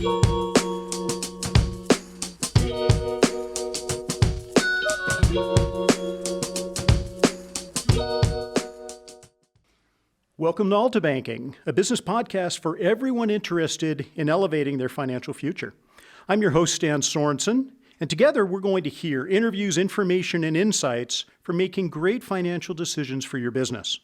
Welcome to Altabanking, a business podcast for everyone interested in elevating their financial future. I'm your host, Stan Sorensen, and together we're going to hear interviews, information, and insights for making great financial decisions for your business.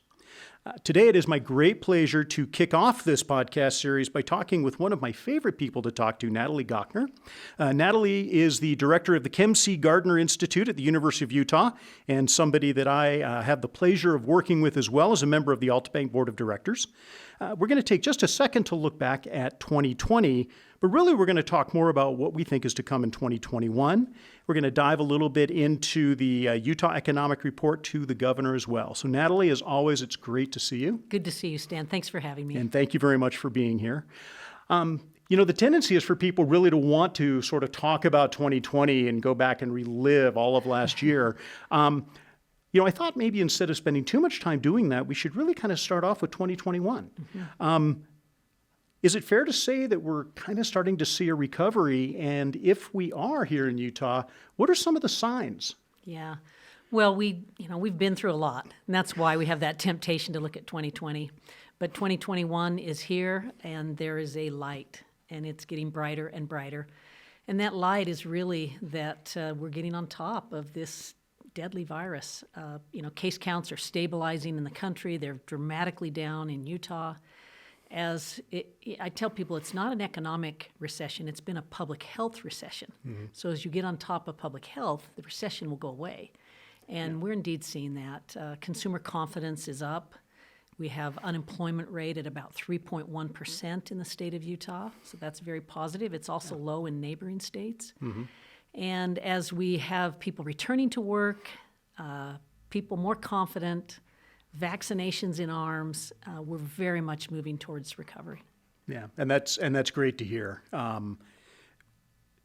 Today, it is my great pleasure to kick off this podcast series by talking with one of my favorite people to talk to, Natalie Gochnour. Natalie is the director of the Chem C. Gardner Institute at the University of Utah, and somebody that I have the pleasure of working with as well as a member of the Altabank Board of Directors. We're going to take just a second to look back at 2020, but really we're going to talk more about what we think is to come in 2021. We're going to dive a little bit into the Utah Economic Report to the governor as well. So Natalie, as always, it's great to see you. Good to see you, Stan. Thanks for having me. And thank you very much for being here. The tendency is for people really to want to sort of talk about 2020 and go back and relive all of last year. I thought maybe instead of spending too much time doing that, we should really kind of start off with 2021. Mm-hmm. Is it fair to say that we're kind of starting to see a recovery? And if we are here in Utah, what are some of the signs? Yeah. Well, we've been through a lot, and that's why we have that temptation to look at 2020. But 2021 is here, and there is a light, and it's getting brighter and brighter. And that light is really that we're getting on top of this deadly virus. Case counts are stabilizing in the country. They're dramatically down in Utah. I tell people, it's not an economic recession, it's been a public health recession. Mm-hmm. So as you get on top of public health, the recession will go away. And we're indeed seeing that. Consumer confidence is up. We have unemployment rate at about 3.1% in the state of Utah, so that's very positive. It's also low in neighboring states. Mm-hmm. And as we have people returning to work, people more confident, vaccinations in arms, we're very much moving towards recovery. Yeah, and that's great to hear.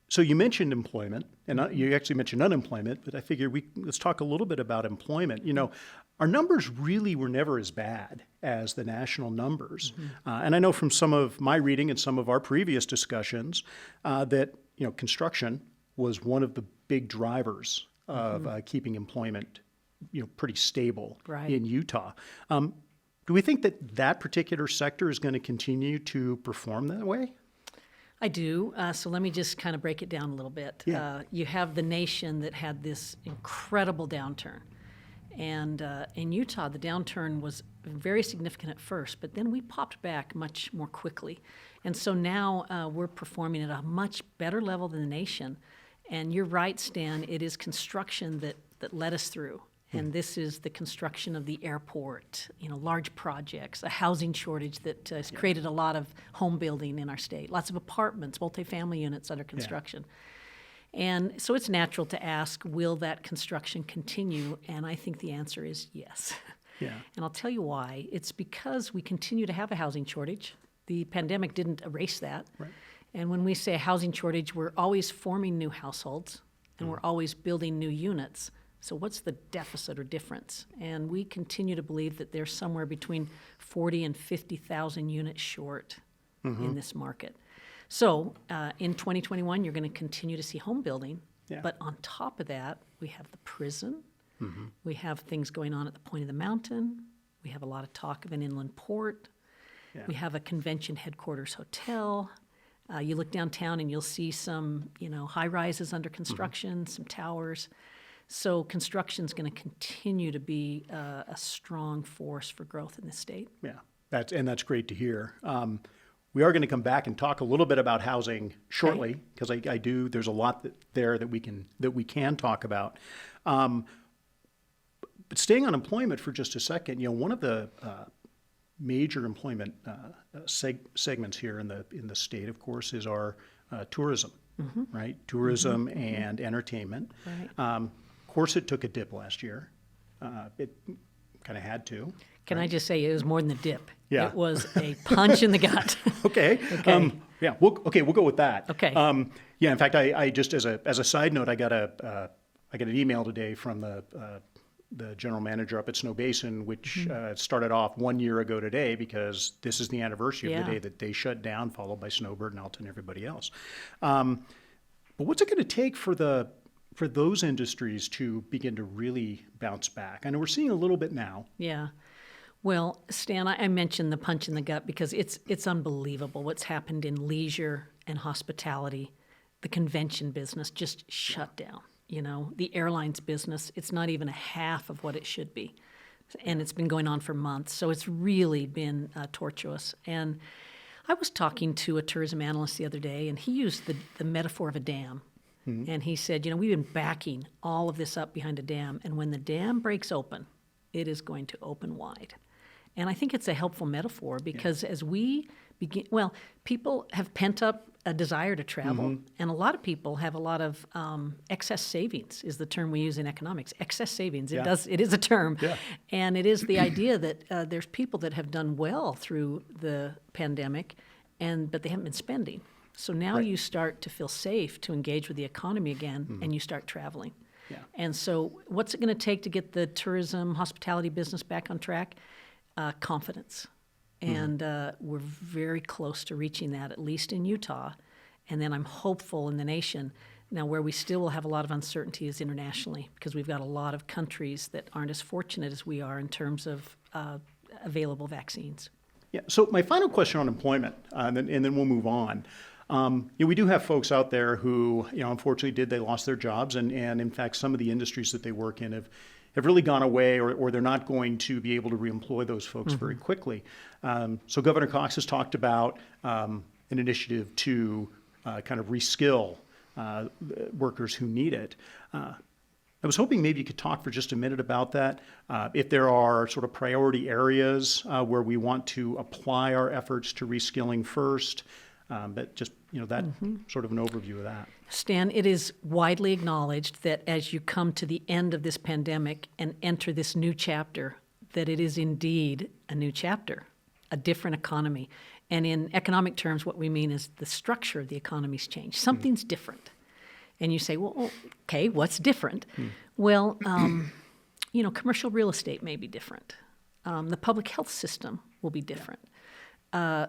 So you mentioned employment, and you actually mentioned unemployment, but I figure let's talk a little bit about employment. Our numbers really were never as bad as the national numbers. Mm-hmm. And I know from some of my reading and some of our previous discussions that construction was one of the big drivers of keeping employment pretty stable in Utah. Do we think that particular sector is going to continue to perform that way? I do. So let me just kind of break it down a little bit. Yeah. You have the nation that had this incredible downturn. And in Utah, the downturn was very significant at first, but then we popped back much more quickly. And so now we're performing at a much better level than the nation. And you're right, Stan, it is construction that led us through. And this is the construction of the airport, large projects, a housing shortage that has created a lot of home building in our state, lots of apartments, multifamily units under construction. Yeah. And so it's natural to ask, will that construction continue? And I think the answer is yes. Yeah. And I'll tell you why. It's because we continue to have a housing shortage. The pandemic didn't erase that. Right. And when we say a housing shortage, we're always forming new households, and we're always building new units. So what's the deficit or difference? And we continue to believe that there's somewhere between 40 and 50,000 units short in this market. So in 2021, you're going to continue to see home building. Yeah. But on top of that, we have the prison. Mm-hmm. We have things going on at the Point of the Mountain. We have a lot of talk of an inland port. Yeah. We have a convention headquarters hotel. You look downtown and you'll see some, high-rises under construction, some towers. So construction's going to continue to be a strong force for growth in this state. Yeah, that's great to hear. We are going to come back and talk a little bit about housing shortly, because I do. There's a lot that we can talk about. But staying on employment for just a second, one of the major employment segments here in the state, of course, is our tourism, right? Tourism and entertainment. Right. Of course, it took a dip last year. It kind of had to. Can I just say it was more than a dip? Yeah. It was a punch in the gut. Okay. We'll go with that. Okay. In fact, I just as a side note, I got an email today from the the general manager up at Snow Basin, which started off 1 year ago today because this is the anniversary of the day that they shut down, followed by Snowbird and Alta and everybody else. But what's it going to take for those industries to begin to really bounce back? I know we're seeing a little bit now. Yeah. Well, Stan, I mentioned the punch in the gut because it's unbelievable what's happened in leisure and hospitality. The convention business just shut down. The airlines business, it's not even a half of what it should be. And it's been going on for months. So it's really been tortuous. And I was talking to a tourism analyst the other day, and he used the metaphor of a dam. Mm-hmm. And he said, we've been backing all of this up behind a dam. And when the dam breaks open, it is going to open wide. And I think it's a helpful metaphor because as we begin, people have pent up a desire to travel, and a lot of people have a lot of excess savings is the term we use in economics. Excess savings, it is a term. Yeah. And it is the idea that there's people that have done well through the pandemic, but they haven't been spending. So now you start to feel safe to engage with the economy again, and you start traveling. Yeah. And so what's it going to take to get the tourism, hospitality business back on track? Confidence. And we're very close to reaching that, at least in Utah. And then I'm hopeful in the nation. Now, where we still will have a lot of uncertainty is internationally, because we've got a lot of countries that aren't as fortunate as we are in terms of available vaccines. Yeah. So my final question on employment, and then we'll move on. We do have folks out there who, unfortunately they lost their jobs, and in fact, some of the industries that they work in have really gone away, or they're not going to be able to reemploy those folks very quickly. So Governor Cox has talked about an initiative to kind of reskill workers who need it. I was hoping maybe you could talk for just a minute about that. If there are sort of priority areas where we want to apply our efforts to reskilling first, but just, that sort of an overview of that. Stan, it is widely acknowledged that as you come to the end of this pandemic and enter this new chapter, that it is indeed a new chapter, a different economy. And in economic terms, what we mean is the structure of the economy's changed. Something's different. And you say, well, okay, what's different? Well, commercial real estate may be different. The public health system will be different.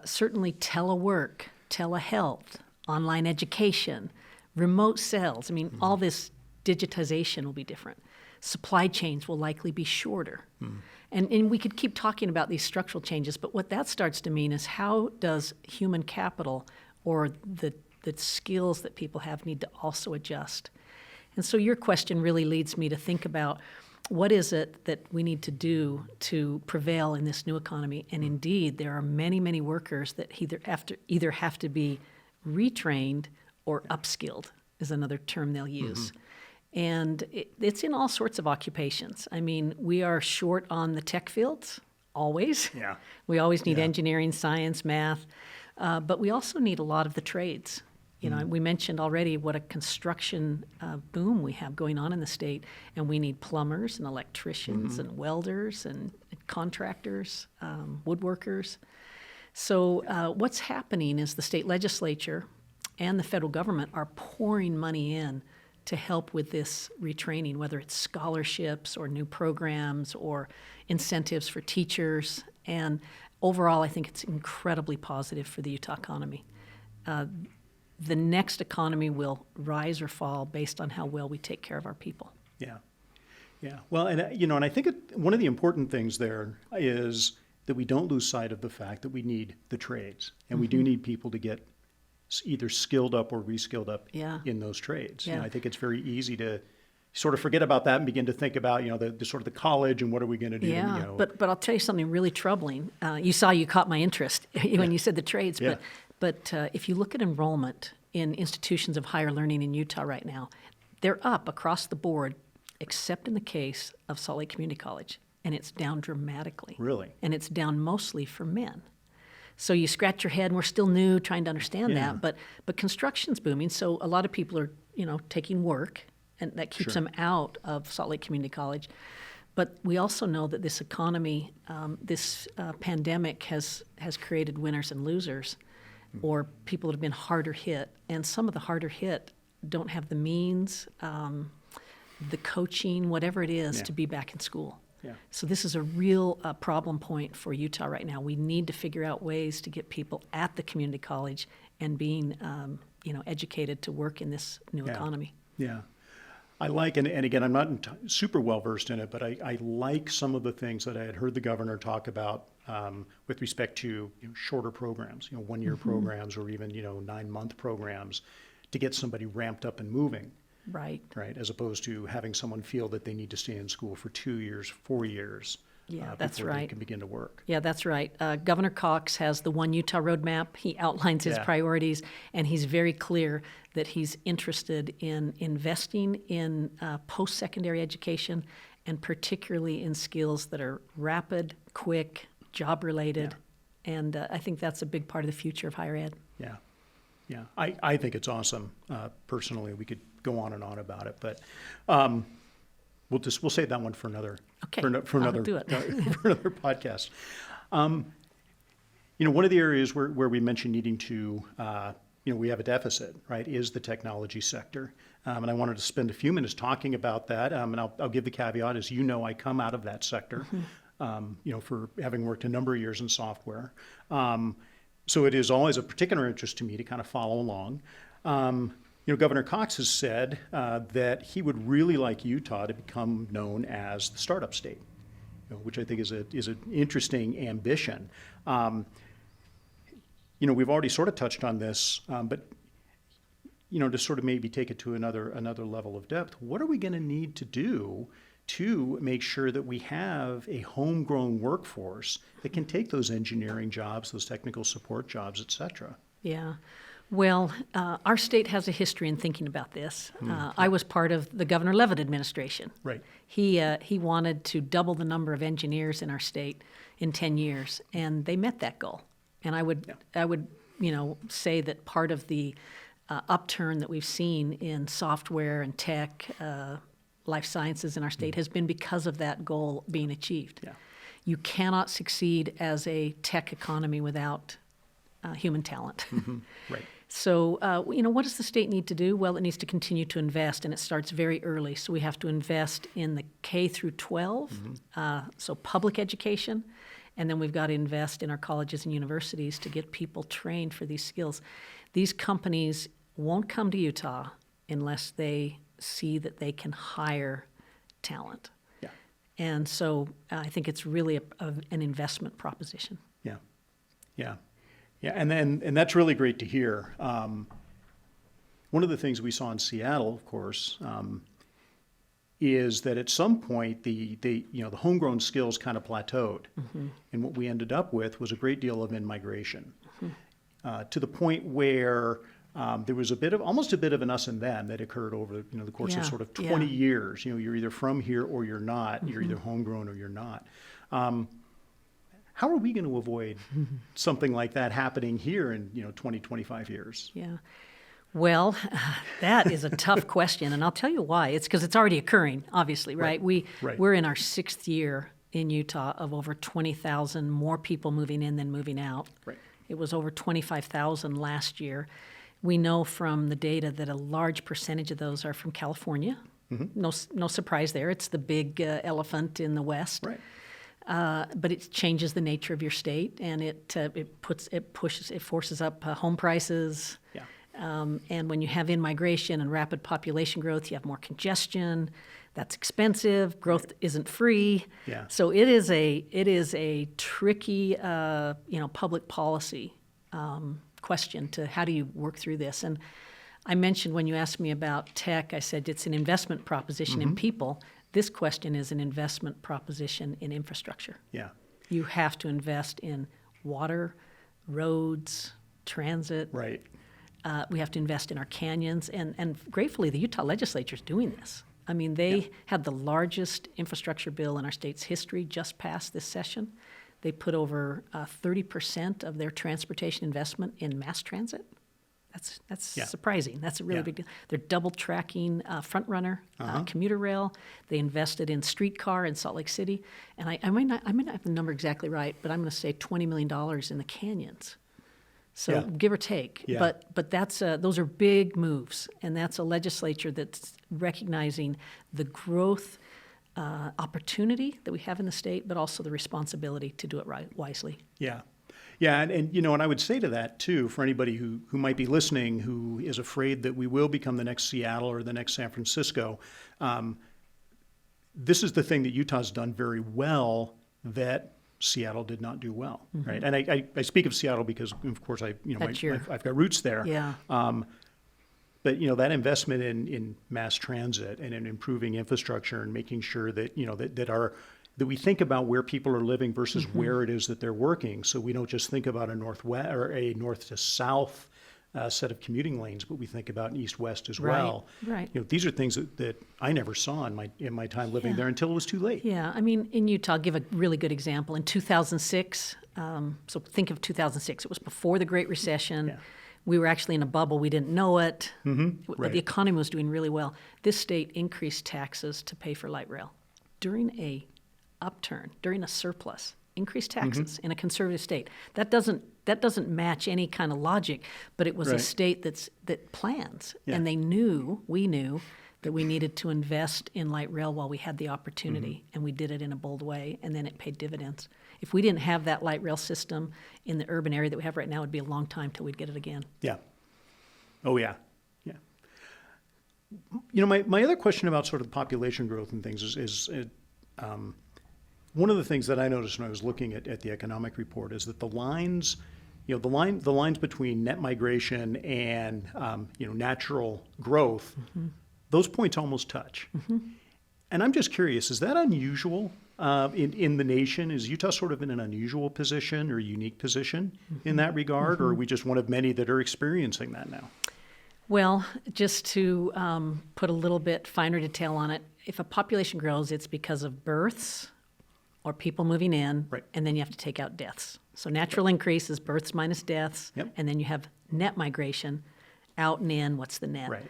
Certainly telework, telehealth, online education, remote sales. All this digitization will be different. Supply chains will likely be shorter. And we could keep talking about these structural changes, but what that starts to mean is how does human capital or the skills that people have need to also adjust? And so your question really leads me to think about what is it that we need to do to prevail in this new economy? And indeed, there are many, many workers that either have to be retrained or upskilled is another term they'll use. And it's in all sorts of occupations. We are short on the tech fields, always. Yeah. We always need engineering, science, math, but we also need a lot of the trades. We mentioned already what a construction boom we have going on in the state, and we need plumbers and electricians and welders and contractors, woodworkers. So what's happening is the state legislature and the federal government are pouring money in to help with this retraining, whether it's scholarships or new programs or incentives for teachers. And overall, I think it's incredibly positive for the Utah economy. The next economy will rise or fall based on how well we take care of our people. Yeah. Yeah. Well, and I think one of the important things there is that we don't lose sight of the fact that we need the trades, and we do need people to get either skilled up or reskilled up in those trades. Yeah. And I think it's very easy to sort of forget about that and begin to think about, the sort of the college and what are we going to do. Yeah, but I'll tell you something really troubling. You caught my interest when you said the trades, but if you look at enrollment in institutions of higher learning in Utah right now, they're up across the board, except in the case of Salt Lake Community College, and it's down dramatically. Really? And it's down mostly for men. So you scratch your head, and we're still new, trying to understand that, but construction's booming, so a lot of people are, taking work, and that keeps them out of Salt Lake Community College. But we also know that this economy, this pandemic has created winners and losers, or people that have been harder hit. And some of the harder hit don't have the means, the coaching, whatever it is, Yeah. to be back in school. Yeah. So this is a real problem point for Utah right now. We need to figure out ways to get people at the community college and being, educated to work in this new economy. Yeah. I like, and again, I'm not super well versed in it, but I like some of the things that I had heard the governor talk about with respect to shorter programs, 1-year programs, or even 9-month programs to get somebody ramped up and moving. Right. Right, as opposed to having someone feel that they need to stay in school for 2 years, 4 years. Yeah, that's before they right. can begin to work. Yeah, that's right. Governor Cox has the One Utah Roadmap. He outlines his Yeah. priorities, and he's very clear that he's interested in investing in post-secondary education, and particularly in skills that are rapid, quick, job-related. And I think that's a big part of the future of higher ed. Yeah, yeah. I think it's awesome. Personally, we could go on and on about it, but we'll save that one for another. Okay, for another I'll do it. for another podcast. One of the areas where we mentioned needing to, we have a deficit, right, is the technology sector. And I wanted to spend a few minutes talking about that. And I'll give the caveat, as I come out of that sector, for having worked a number of years in software. So it is always a particular interest to me to kind of follow along. Governor Cox has said that he would really like Utah to become known as the startup state, which I think is an interesting ambition. We've already sort of touched on this, but to sort of maybe take it to another level of depth, what are we going to need to do to make sure that we have a homegrown workforce that can take those engineering jobs, those technical support jobs, et cetera? Yeah. Well, our state has a history in thinking about this. I was part of the Governor Leavitt administration. Right. He wanted to double the number of engineers in our state in 10 years, and they met that goal. And I would say that part of the upturn that we've seen in software and tech, life sciences in our state has been because of that goal being achieved. Yeah. You cannot succeed as a tech economy without human talent. Right. So, what does the state need to do? Well, it needs to continue to invest, and it starts very early. So we have to invest in the K through 12, so public education, and then we've got to invest in our colleges and universities to get people trained for these skills. These companies won't come to Utah unless they see that they can hire talent. Yeah. And so I think it's really an investment proposition. Yeah. Yeah. Yeah, and that's really great to hear. One of the things we saw in Seattle, of course, is that at some point the homegrown skills kind of plateaued, and what we ended up with was a great deal of in-migration, to the point where there was almost a bit of an us and them that occurred over the course of sort of 20 years. You're either from here or you're not. You're either homegrown or you're not. How are we going to avoid something like that happening here in 20, 25 years? Yeah. Well, that is a tough question, and I'll tell you why. It's because it's already occurring, obviously, right? We're in our 6th year in Utah of over 20,000 more people moving in than moving out. Right. It was over 25,000 last year. We know from the data that a large percentage of those are from California. No surprise there. It's the big elephant in the West. Right. But it changes the nature of your state, and it forces up home prices. Yeah. And when you have in-migration and rapid population growth, you have more congestion. That's expensive. Growth isn't free. Yeah. So it is a tricky public policy question to how do you work through this. And I mentioned when you asked me about tech, I said it's an investment proposition in people. This question is an investment proposition in infrastructure. Yeah. You have to invest in water, roads, transit. Right. We have to invest in our canyons. And gratefully, the Utah legislature is doing this. I mean, they had the largest infrastructure bill in our state's history just passed this session. They put over 30% of their transportation investment in mass transit. That's surprising. That's a really big deal. They're double tracking Front Runner, commuter rail. They invested in streetcar in Salt Lake City, and I may not have the number exactly right, but I'm going to say $20 million in the canyons. So Yeah. give or take. Yeah. But that's those are big moves, and that's a legislature that's recognizing the growth opportunity that we have in the state, but also the responsibility to do it wisely. Yeah. Yeah, and I would say to that too, for anybody who might be listening, who is afraid that we will become the next Seattle or the next San Francisco, this is the thing that Utah's done very well that Seattle did not do well, right? And I speak of Seattle because, of course, I've got roots there. Yeah. But that investment in mass transit and in improving infrastructure and making sure that that we think about where people are living versus where it is that they're working, so we don't just think about a northwest or a north to south set of commuting lanes, but we think about an east-west as well. Right. These are things that I never saw in my time living there until it was too late. Yeah, I mean, in Utah, I'll give a really good example. In 2006, so think of 2006. It was before the Great Recession. Yeah. We were actually in a bubble. We didn't know it. Right. The economy was doing really well. This state increased taxes to pay for light rail during a upturn, during a surplus. Increased taxes in a conservative state. That doesn't match any kind of logic, but it was a state that plans, and we knew that we needed to invest in light rail while we had the opportunity, and we did it in a bold way, and then it paid dividends. If we didn't have that light rail system in the urban area that we have right now, it'd be a long time till we'd get it again. Yeah. Oh, yeah. Yeah. My other question about sort of population growth and things is one of the things that I noticed when I was looking at the economic report is that the lines between net migration and natural growth, those points almost touch. And I'm just curious, is that unusual in the nation? Is Utah sort of in an unusual position or unique position in that regard, or are we just one of many that are experiencing that now? Well, just to put a little bit finer detail on it, if a population grows, it's because of births or people moving in, and then you have to take out deaths. So natural increase is births minus deaths, and then you have net migration, out and in, what's the net? Right.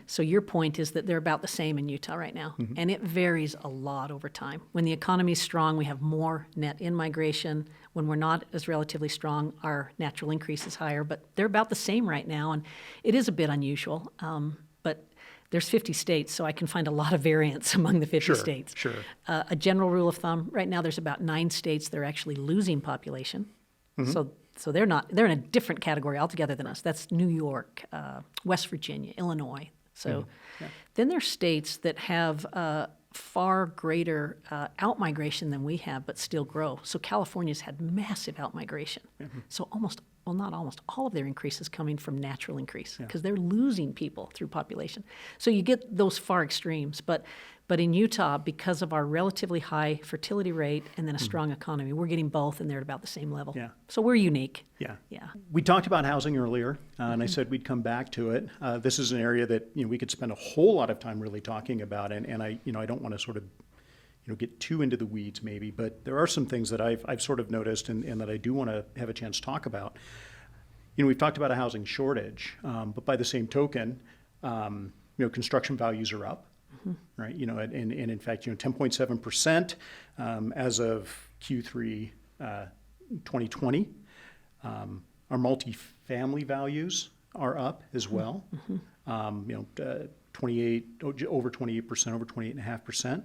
So your point is that they're about the same in Utah right now, and it varies a lot over time. When the economy's strong, we have more net in-migration. When we're not as relatively strong, our natural increase is higher, but they're about the same right now, and it is a bit unusual, but there's 50 states, so I can find a lot of variance among the 50 states. Sure. A general rule of thumb, right now there's about 9 states that are actually losing population. So they're in a different category altogether than us. That's New York, West Virginia, Illinois. So then there's states that have far greater out-migration than we have, but still grow. So California's had massive out-migration. So not almost, all of their increase is coming from natural increase because they're losing people through population. So you get those far extremes. But in Utah, because of our relatively high fertility rate and then a strong economy, we're getting both, and they're at about the same level. Yeah. So we're unique. Yeah. Yeah. We talked about housing earlier, and I said we'd come back to it. This is an area that we could spend a whole lot of time really talking about, and I don't want to sort of get too into the weeds maybe, but there are some things that I've sort of noticed and that I do want to have a chance to talk about. We've talked about a housing shortage, but by the same token, construction values are up, right? And in fact, 10.7% as of Q3 2020. Our multifamily values are up as well. 28 over 28%, over 28.5%.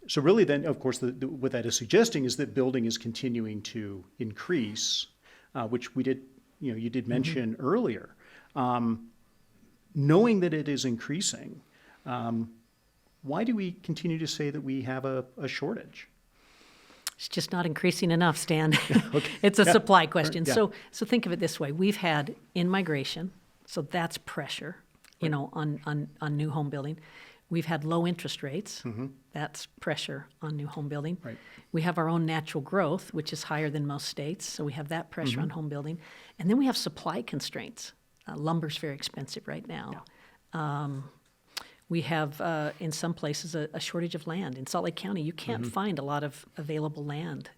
So really then, of course, what that is suggesting is that building is continuing to increase, which we did, you did mention earlier. Knowing that it is increasing, why do we continue to say that we have a shortage? It's just not increasing enough, Stan. It's a supply question. Yeah. So think of it this way. We've had in-migration, so that's pressure, on new home building. We've had low interest rates. That's pressure on new home building. Right. We have our own natural growth, which is higher than most states, so we have that pressure on home building. And then we have supply constraints. Lumber's very expensive right now. Yeah. We have, in some places, a shortage of land. In Salt Lake County, you can't find a lot of available land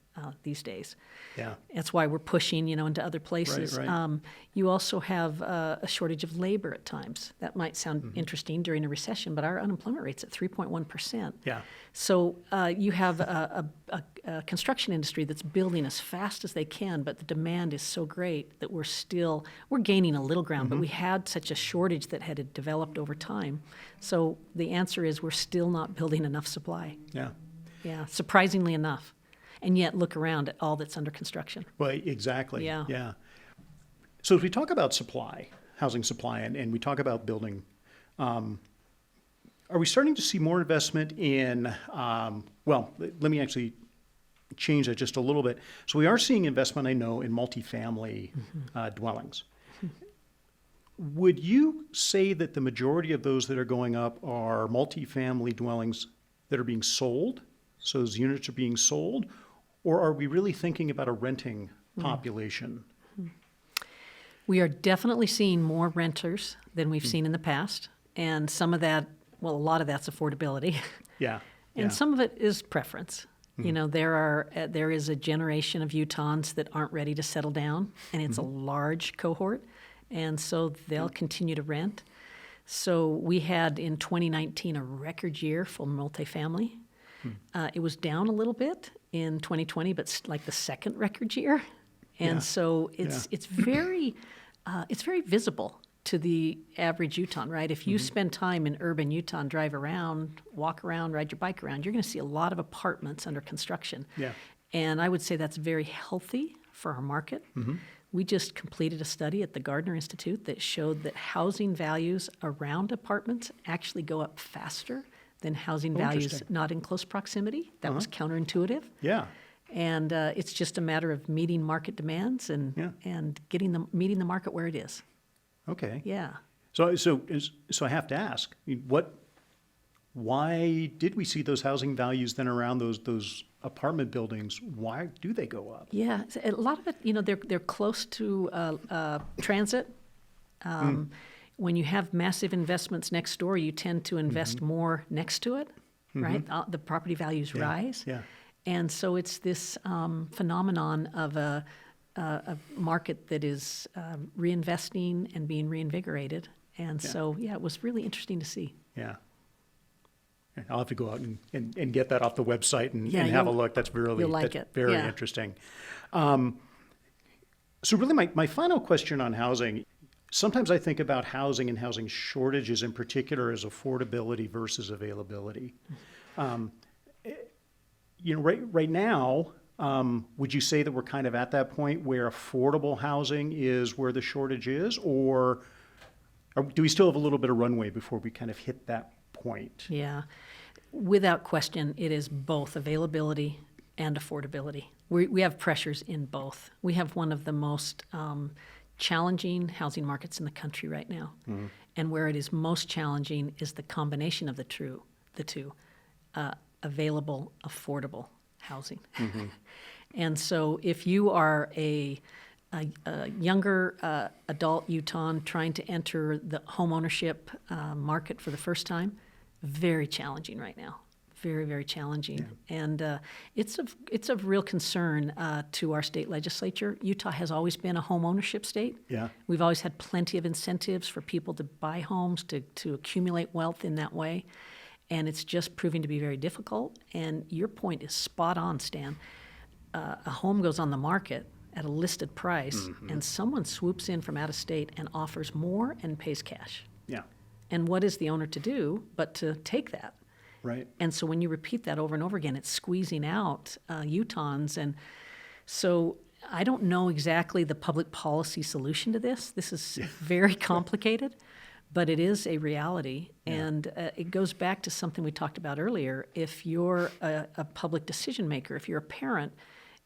these days. Yeah. That's why we're pushing, into other places. Right. You also have a shortage of labor at times. That might sound interesting during a recession, but our unemployment rate's at 3.1%. Yeah. So you have a construction industry that's building as fast as they can, but the demand is so great that we're gaining a little ground, but we had such a shortage that had developed over time. So the answer is we're still not building enough supply. Yeah. Yeah, surprisingly enough. And yet look around at all that's under construction. Well, exactly. Yeah. Yeah. So as we talk about supply, housing supply, and we talk about building, are we starting to see more investment in, well, let me actually change that just a little bit. So we are seeing investment, I know, in multifamily dwellings. Would you say that the majority of those that are going up are multifamily dwellings that are being sold? So those units are being sold? Or are we really thinking about a renting population? We are definitely seeing more renters than we've seen in the past. And some of that, well, a lot of that's affordability. Yeah. And some of it is preference. There is a generation of Utahns that aren't ready to settle down, and it's a large cohort, and so they'll continue to rent. So we had in 2019 a record year for multifamily. It was down a little bit in 2020, but like the second record year, and so it's very visible to the average Utahn, right? If you spend time in urban Utah and drive around, walk around, ride your bike around, you're going to see a lot of apartments under construction. Yeah. And I would say that's very healthy for our market. We just completed a study at the Gardner Institute that showed that housing values around apartments actually go up faster than housing values Interesting. not in close proximity. That was counterintuitive. Yeah. And it's just a matter of meeting market demands and meeting the market where it is. Okay. Yeah. So I have to ask, why did we see those housing values then around those apartment buildings? Why do they go up? Yeah, a lot of it, they're close to transit. When you have massive investments next door, you tend to invest more next to it, right? The property values rise. Yeah. And so it's this phenomenon of a market that is reinvesting and being reinvigorated. And so, it was really interesting to see. Yeah. I'll have to go out and get that off the website and have a look. That's you'll like that's it. very Yeah. interesting. So really my final question on housing, sometimes I think about housing and housing shortages in particular as affordability versus availability. Right now, would you say that we're kind of at that point where affordable housing is where the shortage is, or do we still have a little bit of runway before we kind of hit that point? Yeah. Without question, it is both availability and affordability. We have pressures in both. We have one of the most challenging housing markets in the country right now. And where it is most challenging is the combination of the two, available, affordable housing. And so if you are a younger adult Utahn trying to enter the home ownership market for the first time, very challenging right now. Very, very challenging. Yeah. And it's of real concern to our state legislature. Utah has always been a home ownership state. Yeah. We've always had plenty of incentives for people to buy homes, to accumulate wealth in that way. And it's just proving to be very difficult. And your point is spot on, Stan. A home goes on the market at a listed price, and someone swoops in from out of state and offers more and pays cash. Yeah. And what is the owner to do but to take that? Right. And so when you repeat that over and over again, it's squeezing out Utahns. And so I don't know exactly the public policy solution to this. This is very complicated, but it is a reality. Yeah. And it goes back to something we talked about earlier. If you're a public decision maker, if you're a parent,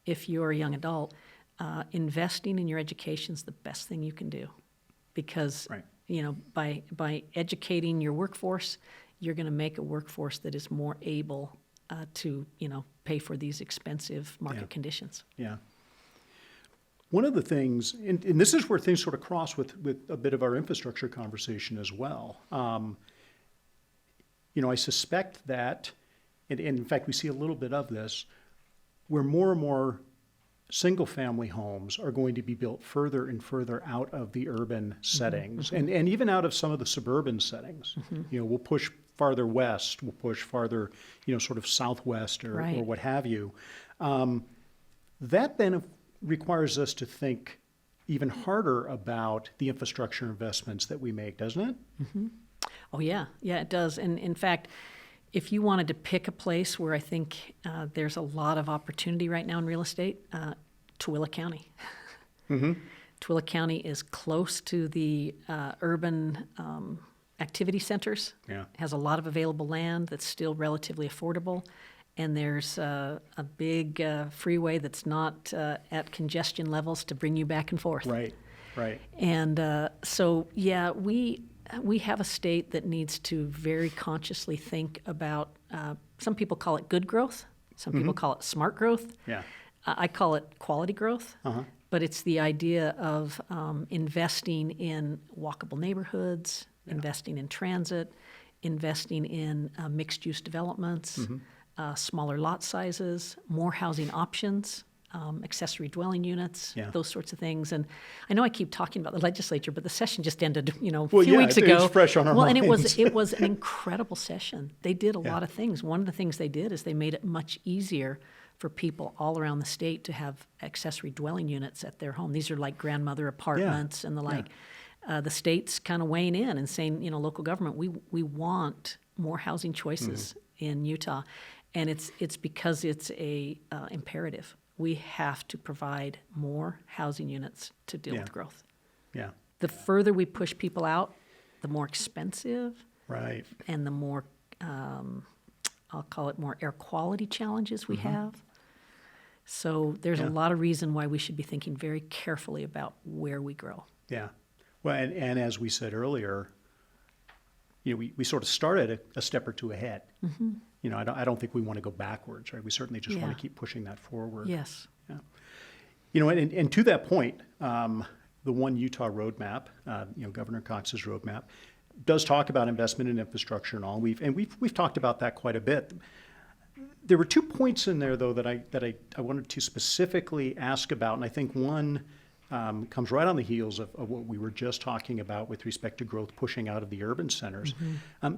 if you're a young adult, investing in your education is the best thing you can do. Because by educating your workforce, you're going to make a workforce that is more able to pay for these expensive market conditions. Yeah. One of the things, and this is where things sort of cross with a bit of our infrastructure conversation as well. I suspect that, and in fact we see a little bit of this, where more and more single-family homes are going to be built further and further out of the urban settings, and even out of some of the suburban settings. We'll push farther west, we'll push farther, sort of southwest or what have you. That then requires us to think even harder about the infrastructure investments that we make, doesn't it? Oh, yeah. Yeah, it does. And in fact, if you wanted to pick a place where I think there's a lot of opportunity right now in real estate, Tooele County. Tooele County is close to the urban activity centers. Has a lot of available land that's still relatively affordable. And there's a big freeway that's not at congestion levels to bring you back and forth. Right. And so, yeah, we have a state that needs to very consciously think about, some people call it good growth, some people call it smart growth. I call it quality growth, but it's the idea of investing in walkable neighborhoods, investing in transit, investing in mixed-use developments, smaller lot sizes, more housing options, accessory dwelling units, those sorts of things. And I know I keep talking about the legislature, but the session just ended, a few weeks ago. It's fresh on our minds. And it was an incredible session. They did a lot of things. One of the things they did is they made it much easier for people all around the state to have accessory dwelling units at their home. These are like grandmother apartments and the like. The state's kind of weighing in and saying, local government, we want more housing choices in Utah. And it's because it's a imperative. We have to provide more housing units to deal with growth. The further we push people out, the more expensive, and the more, I'll call it more air quality challenges we have. So there's a lot of reason why we should be thinking very carefully about where we grow. Well, and as we said earlier, we sort of started a step or two ahead. I don't think we want to go backwards, right? We certainly just want to keep pushing that forward. Yes. And to that point, the One Utah Roadmap, Governor Cox's roadmap, does talk about investment in infrastructure and all. We've talked about that quite a bit. There were 2 points in there, though, that I wanted to specifically ask about, and I think one comes right on the heels of what we were just talking about with respect to growth pushing out of the urban centers.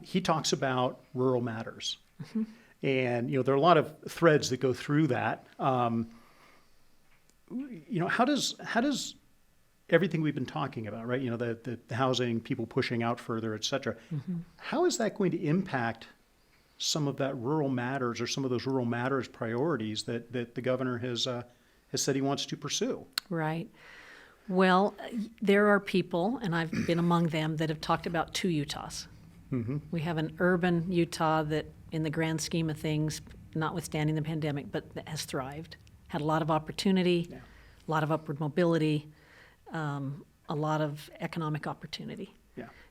He talks about rural matters. And, there are a lot of threads that go through that. How does everything we've been talking about, right? The housing, people pushing out further, et cetera. How is that going to impact some of that rural matters or some of those rural matters priorities that the governor has said he wants to pursue? Right. Well, there are people, and I've been among them, that have talked about 2 Utahs. We have an urban Utah that, in the grand scheme of things, notwithstanding the pandemic, but that has thrived, had a lot of opportunity, a lot of upward mobility, a lot of economic opportunity.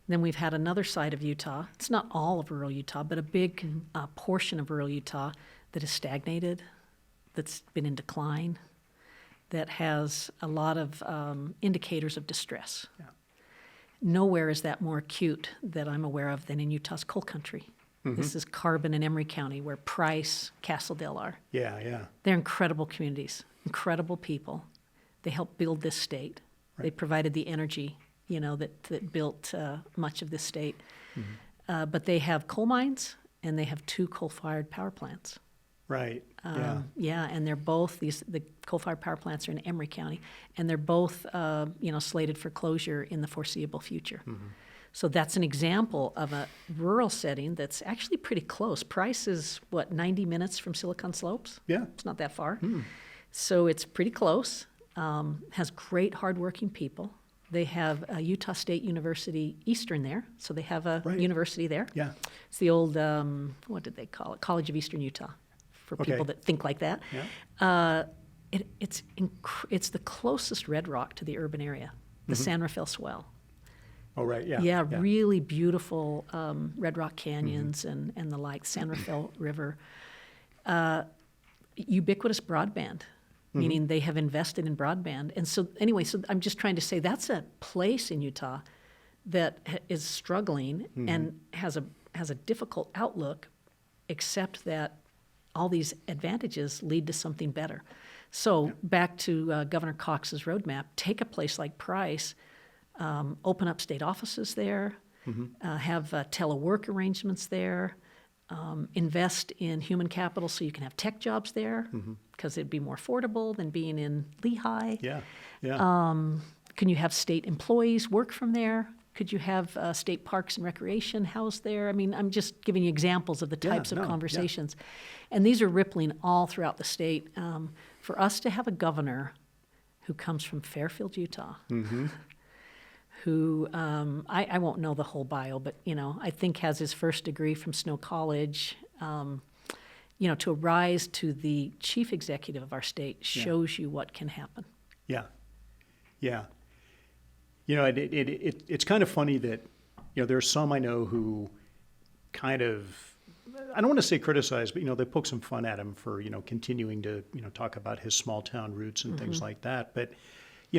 Then we've had another side of Utah. It's not all of rural Utah, but a big portion of rural Utah that has stagnated, that's been in decline, that has a lot of indicators of distress. Nowhere is that more acute that I'm aware of than in Utah's coal country. This is Carbon and Emery County, where Price, Castledale are. They're incredible communities, incredible people. They helped build this state. They provided the energy, that built much of this state. But they have coal mines, and they have 2 coal-fired power plants. And they're both the coal-fired power plants are in Emery County, and they're both slated for closure in the foreseeable future. So that's an example of a rural setting that's actually pretty close. Price is 90 minutes from Silicon Slopes? It's not that far. So it's pretty close. Has great hardworking people. They have a Utah State University Eastern there, so they have a university there. It's the old what did they call it? College of Eastern Utah. For people that think like that. It's the closest red rock to the urban area, the San Rafael Swell. Really beautiful red rock canyons and the like, San Rafael River. Ubiquitous broadband, meaning they have invested in broadband. And so anyway, so I'm just trying to say that's a place in Utah that is struggling and has a difficult outlook, except that all these advantages lead to something better. So back to Governor Cox's roadmap, take a place like Price, open up state offices there, have telework arrangements there, invest in human capital so you can have tech jobs there because it'd be more affordable than being in Lehigh. Yeah, yeah. Can you have state employees work from there? Could you have state parks and recreation housed there? I mean, I'm just giving you examples of the types of conversations. And these are rippling all throughout the state. For us to have a governor who comes from Fairfield, Utah, who, I won't know the whole bio, but, I think has his first degree from Snow College, to rise to the chief executive of our state shows you what can happen. Yeah, yeah. It's kind of funny that, there's some I know who kind of, I don't want to say criticize, but, they poke some fun at him for, continuing to, talk about his small town roots and things like that. But,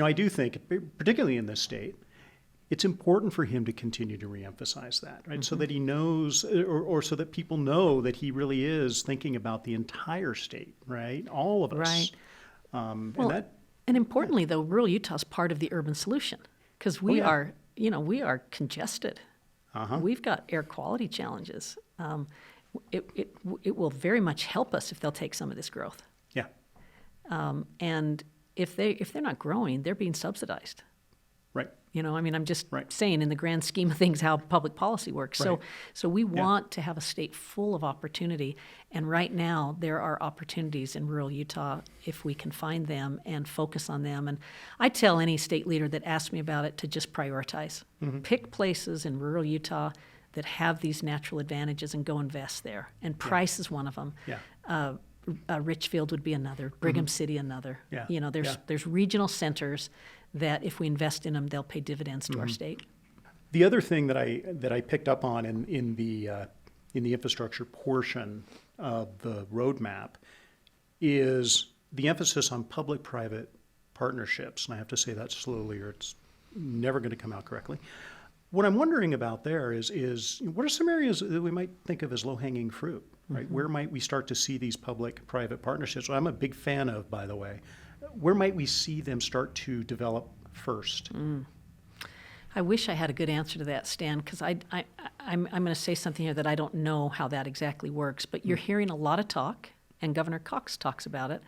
I do think, particularly in this state, it's important for him to continue to reemphasize that, right? So that he knows, or so that people know that he really is thinking about the entire state, right? All of us. Right. And importantly, though, rural Utah is part of the urban solution because we are congested. We've got air quality challenges. It will very much help us if they'll take some of this growth. Yeah. And if they're not growing, they're being subsidized. Right. I'm just saying in the grand scheme of things how public policy works. Right. So we want to have a state full of opportunity. And right now there are opportunities in rural Utah if we can find them and focus on them. And I tell any state leader that asks me about it to just prioritize. Pick places in rural Utah that have these natural advantages and go invest there. And Price is one of them. Yeah. Richfield would be another. Brigham City another. Yeah. There's regional centers that if we invest in them, they'll pay dividends to our state. The other thing that I picked up on in the infrastructure portion of the roadmap is the emphasis on public-private partnerships, and I have to say that slowly, or it's never going to come out correctly. What I'm wondering about there is what are some areas that we might think of as low-hanging fruit, right? Where might we start to see these public-private partnerships? What I'm a big fan of, by the way. Where might we see them start to develop first? I wish I had a good answer to that, Stan, because I'm going to say something here that I don't know how that exactly works, but you're hearing a lot of talk, and Governor Cox talks about it,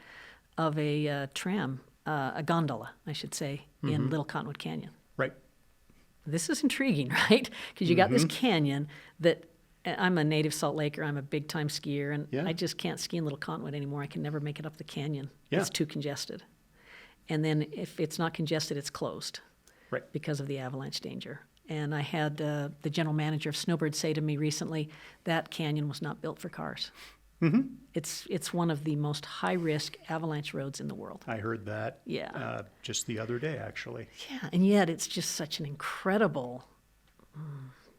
of a tram, a gondola, I should say, in Little Cottonwood Canyon. Right. This is intriguing, right? Because you got this canyon that I'm a native Salt Laker. I'm a big-time skier, and I just can't ski in Little Cottonwood anymore. I can never make it up the canyon. Yeah. It's too congested. And then if it's not congested, it's closed because of the avalanche danger. And I had the general manager of Snowbird say to me recently, that canyon was not built for cars. It's one of the most high-risk avalanche roads in the world. I heard that just the other day, actually. Yeah, and yet it's just such an incredible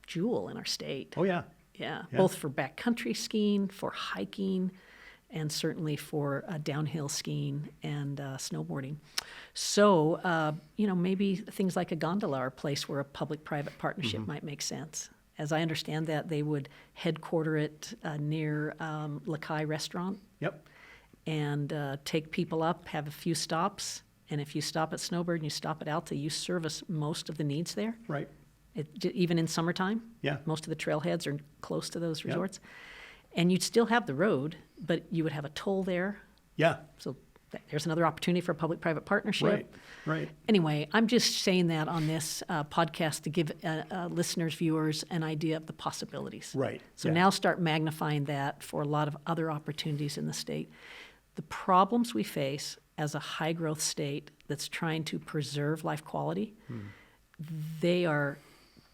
jewel in our state. Oh, yeah. Yeah, both for backcountry skiing, for hiking, and certainly for downhill skiing and snowboarding. So, maybe things like a gondola are a place where a public-private partnership might make sense. As I understand that, they would headquarter it near Lakai Restaurant. Yep. And take people up, have a few stops, and if you stop at Snowbird and you stop at Alta, you service most of the needs there. Right. Even in summertime, most of the trailheads are close to those resorts. And you'd still have the road, but you would have a toll there. Yeah. So there's another opportunity for a public-private partnership. Right. Anyway, I'm just saying that on this podcast to give listeners, viewers, an idea of the possibilities. Right. So now start magnifying that for a lot of other opportunities in the state. The problems we face as a high-growth state that's trying to preserve life quality, they are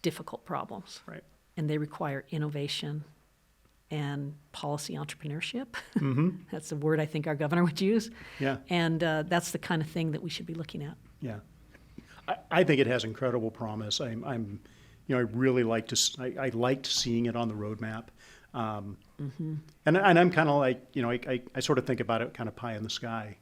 difficult problems. Right. And they require innovation and policy entrepreneurship. That's the word I think our governor would use. Yeah. And that's the kind of thing that we should be looking at. Yeah. I think it has incredible promise. I really liked seeing it on the roadmap. And I'm kind of like, I sort of think about it kind of pie in the sky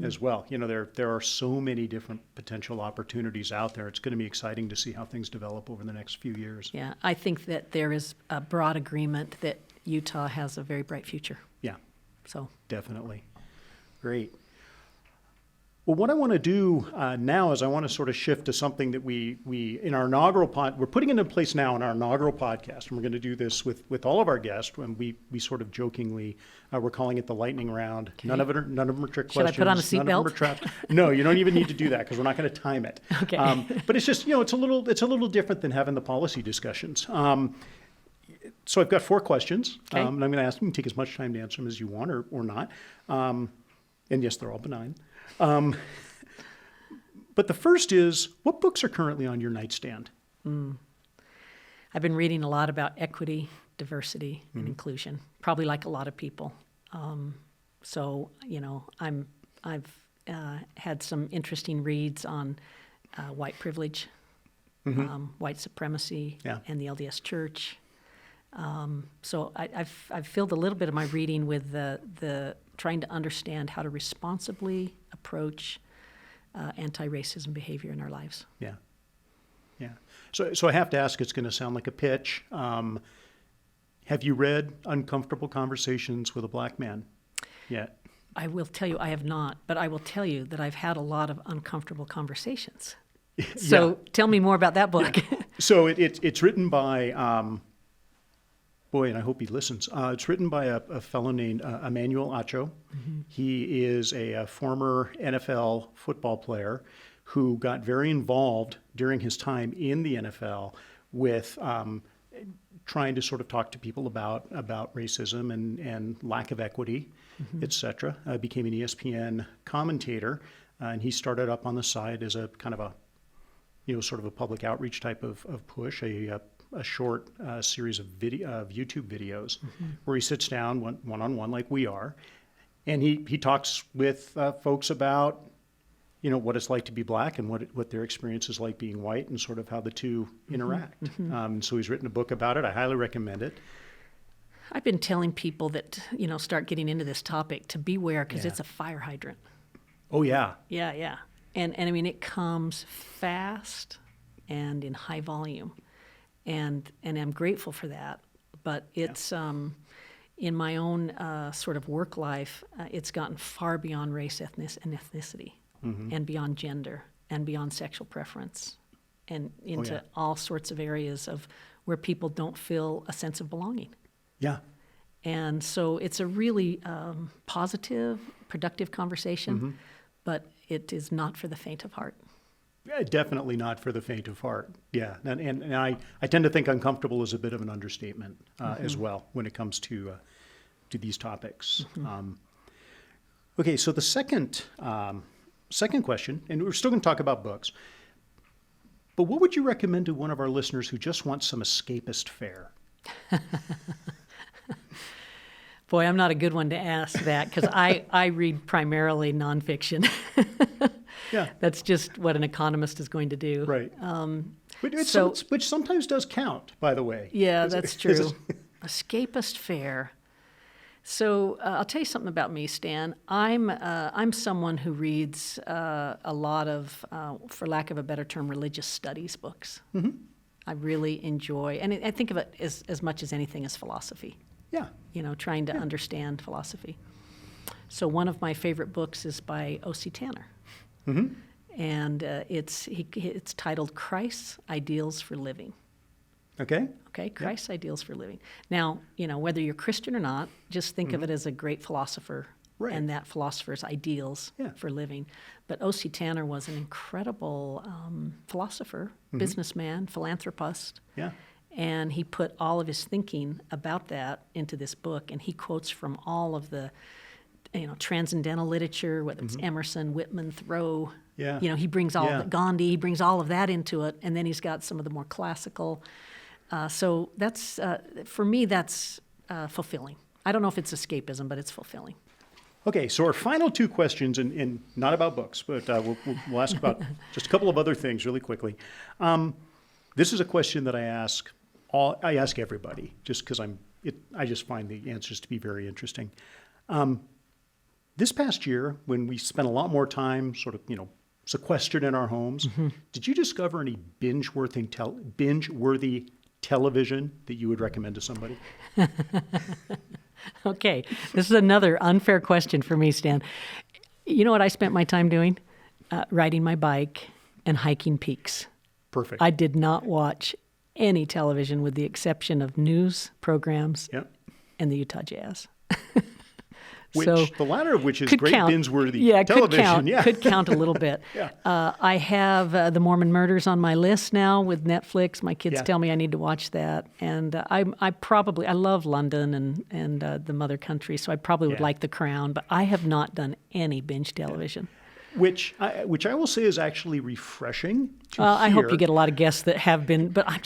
as well. There are so many different potential opportunities out there. It's going to be exciting to see how things develop over the next few years. Yeah, I think that there is a broad agreement that Utah has a very bright future. Yeah, So Definitely. Great. Well, what I want to do now is I want to sort of shift to something that we in our inaugural we're putting into place now in our inaugural podcast, and we're going to do this with all of our guests. When we sort of jokingly we're calling it the lightning round. Okay. None of them are trick Should I questions. put on a None of them seatbelt? are trapped. No, you don't even need to do that because we're not going to time it. Okay. But it's just it's a little different than having the policy discussions. So I've got 4 questions, Okay. and I'm going to ask you to take as much time to answer them as you want or not. And yes, they're all benign. But the first is, what books are currently on your nightstand? I've been reading a lot about equity, diversity, and inclusion, probably like a lot of people. So, I've had some interesting reads on white privilege, white supremacy, Yeah. and the LDS Church. So I've filled a little bit of my reading with the trying to understand how to responsibly approach anti-racism behavior in our lives. Yeah. Yeah. So I have to ask, it's going to sound like a pitch. Have you read Uncomfortable Conversations with a Black Man yet? I will tell you I have not, but I will tell you that I've had a lot of uncomfortable conversations. So tell me more about that book. So it's written by, boy, and I hope he listens. It's written by a fellow named Emmanuel Acho. He is a former NFL football player who got very involved during his time in the NFL with trying to sort of talk to people about racism and lack of equity, et cetera. Became an ESPN commentator, and he started up on the side as a kind of a, sort of a public outreach type of push, a short series of YouTube videos where he sits down one-on-one like we are, and he talks with folks about what it's like to be Black and what their experience is like being white and sort of how the two interact. So he's written a book about it. I highly recommend it. I've been telling people that, start getting into this topic to beware because Yeah. it's a fire hydrant. Oh yeah. Yeah. And I mean, it comes fast and in high volume. And I'm grateful for that. But it's, in my own sort of work life, it's gotten far beyond race, ethnicity, and beyond gender, and beyond sexual preference, and into all sorts of areas of where people don't feel a sense of belonging. Yeah. And so it's a really positive, productive conversation, but it is not for the faint of heart. Yeah, definitely not for the faint of heart. Yeah, and I tend to think uncomfortable is a bit of an understatement as well when it comes to these topics. Okay, so the second question, and we're still going to talk about books, but what would you recommend to one of our listeners who just wants some escapist fare? Boy, I'm not a good one to ask that because I read primarily nonfiction. Yeah. That's just what an economist is going to do. Right. So- Which sometimes does count, by the way. Yeah, that's true. Escapist fare. So I'll tell you something about me, Stan. I'm someone who reads a lot of, for lack of a better term, religious studies books. I really enjoy, and I think of it as much as anything as philosophy. Yeah. Trying to understand philosophy. So one of my favorite books is by O.C. Tanner. And it's titled Christ's Ideals for Living. Okay. Okay, Christ's Ideals for Living. Now, whether you're Christian or not, just think of it as a great philosopher Right. and that philosopher's ideals Yeah. for living. But O.C. Tanner was an incredible philosopher, businessman, philanthropist. Yeah. And he put all of his thinking about that into this book, and he quotes from all of the transcendental literature, whether it's Emerson, Whitman, Thoreau. Yeah. He brings all Yeah. of Gandhi, he brings all of that into it, and then he's got some of the more classical. So that's, for me, that's fulfilling. I don't know if it's escapism, but it's fulfilling. Okay, so our final 2 questions, and not about books, but we'll ask about just a couple of other things really quickly. This is a question that I ask everybody, just because I just find the answers to be very interesting. This past year, when we spent a lot more time sort of, sequestered in our homes, did you discover any binge-worthy television that you would recommend to somebody? Okay, this is another unfair question for me, Stan. You know what I spent my time doing? Riding my bike and hiking peaks. Perfect. I did not watch any television with the exception of news programs Yep. and the Utah Jazz. Which, the latter of which is could great count. binge-worthy Yeah, television. could count a little bit. Yeah. I have The Mormon Murders on my list now with Netflix. My kids Yeah. tell me I need to watch that, and I love London and the mother country, so I probably would Yeah. like The Crown, but I have not done any binge television. Which I will say is actually refreshing to I hope hear. you get a lot of guests that have been, but I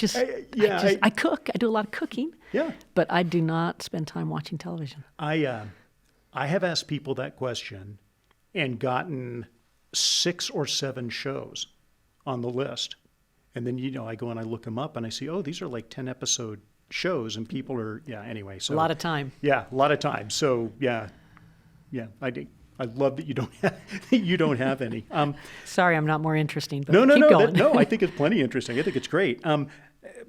cook. I do a lot of cooking. Yeah. But I do not spend time watching television. I have asked people that question and gotten 6 or 7 shows on the list. And then, I go and I look them up and I see, oh, these are like 10-episode shows, and people are, anyway. So A lot of time. Yeah, a lot of time. So, yeah, I love that you don't have any. Sorry, I'm not more interesting, but No, keep going. no, I think it's plenty interesting. I think it's great.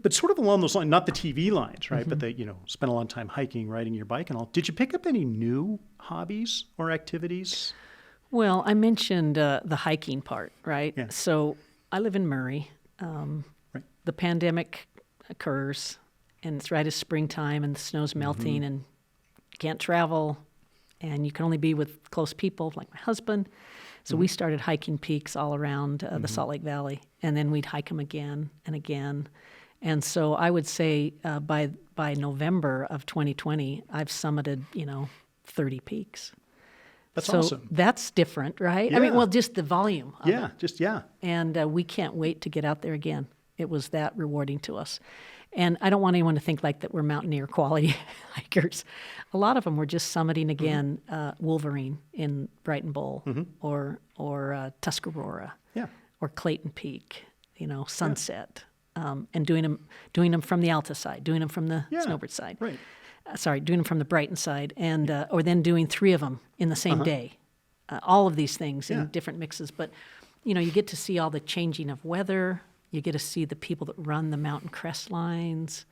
But sort of along those lines, not the TV lines, right? Mm-hmm. But spend a lot of time hiking, riding your bike and all. Did you pick up any new hobbies or activities? Well, I mentioned the hiking part, right? Yeah. So I live in Murray. Right. The pandemic occurs, and it's right as springtime, and the snow's melting, and you can't travel, and you can only be with close people like my husband. So we started hiking peaks all around the Salt Lake Valley, and then we'd hike them again and again. And so I would say by November of 2020, I've summited 30 peaks. That's so awesome. That's different, right? I mean, Yeah. well, just the volume of it. And we can't wait to get out there again. It was that rewarding to us. And I don't want anyone to think like that we're mountaineer quality hikers. A lot of them were just summiting again Wolverine in Brighton Bowl or Tuscarora or Clayton Peak, Sunset, and doing them from the Alta side, doing them from the Snowbird side. Right. Doing them from the Brighton side, and or then doing 3 of them in the same day. All of these things in different mixes. But, you get to see all the changing of weather. You get to see the people that run the mountain crest lines.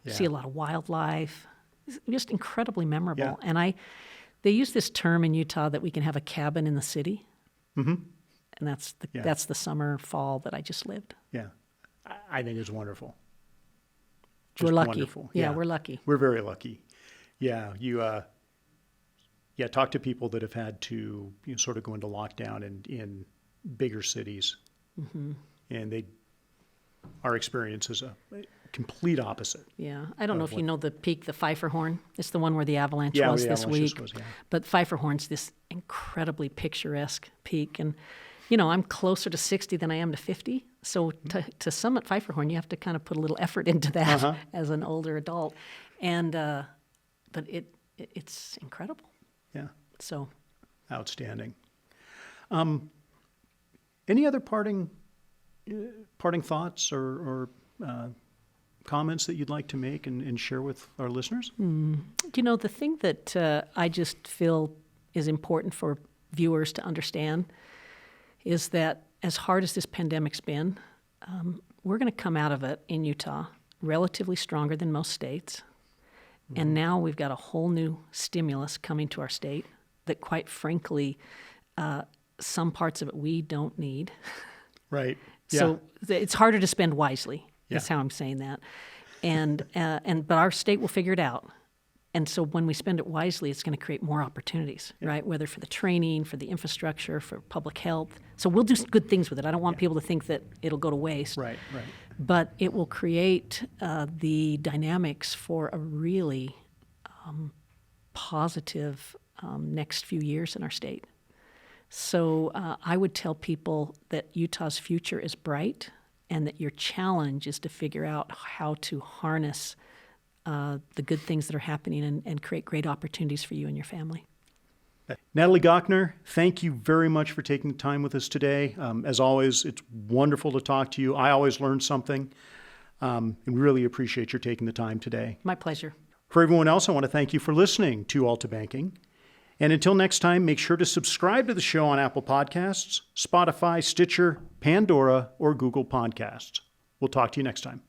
You see a lot of wildlife. It's just incredibly memorable. Yeah. And they use this term in Utah that we can have a cabin in the city. Mm-hmm. And that's the summer, fall that I just lived. Yeah. I think it's wonderful. We're lucky. Wonderful. Yeah, we're lucky. We're very lucky. Yeah, talk to people that have had to sort of go into lockdown in bigger cities, and our experience is a complete opposite. Yeah, I don't know if you know the peak, the Pfeifferhorn. It's the one where the avalanche Yeah, was where the this avalanche week. was, yeah. But Pfeifferhorn's this incredibly picturesque peak, and I'm closer to 60 than I am to 50. So to summit Pfeifferhorn, you have to kind of put a little effort into that as an older adult, and but it's incredible. Yeah, So outstanding. Any other parting thoughts or comments that you'd like to make and share with our listeners? the thing that I just feel is important for viewers to understand is that as hard as this pandemic's been, we're going to come out of it in Utah relatively stronger than most states. And now we've got a whole new stimulus coming to our state that, quite frankly, some parts of it we don't need. Right. Yeah. So it's harder to spend wisely. That's Yeah. how I'm saying that. But our state will figure it out. And so when we spend it wisely, it's going to create more opportunities, right? Whether for the training, for the infrastructure, for public health. So we'll do good things with it. I don't want people to think that it'll go to waste. Right. But it will create the dynamics for a really positive next few years in our state. So I would tell people that Utah's future is bright and that your challenge is to figure out how to harness the good things that are happening and create great opportunities for you and your family. Natalie Gochnour, thank you very much for taking the time with us today. As always, it's wonderful to talk to you. I always learn something, and really appreciate your taking the time today. My pleasure. For everyone else, I want to thank you for listening to Altabanking. And until next time, make sure to subscribe to the show on Apple Podcasts, Spotify, Stitcher, Pandora, or Google Podcasts. We'll talk to you next time.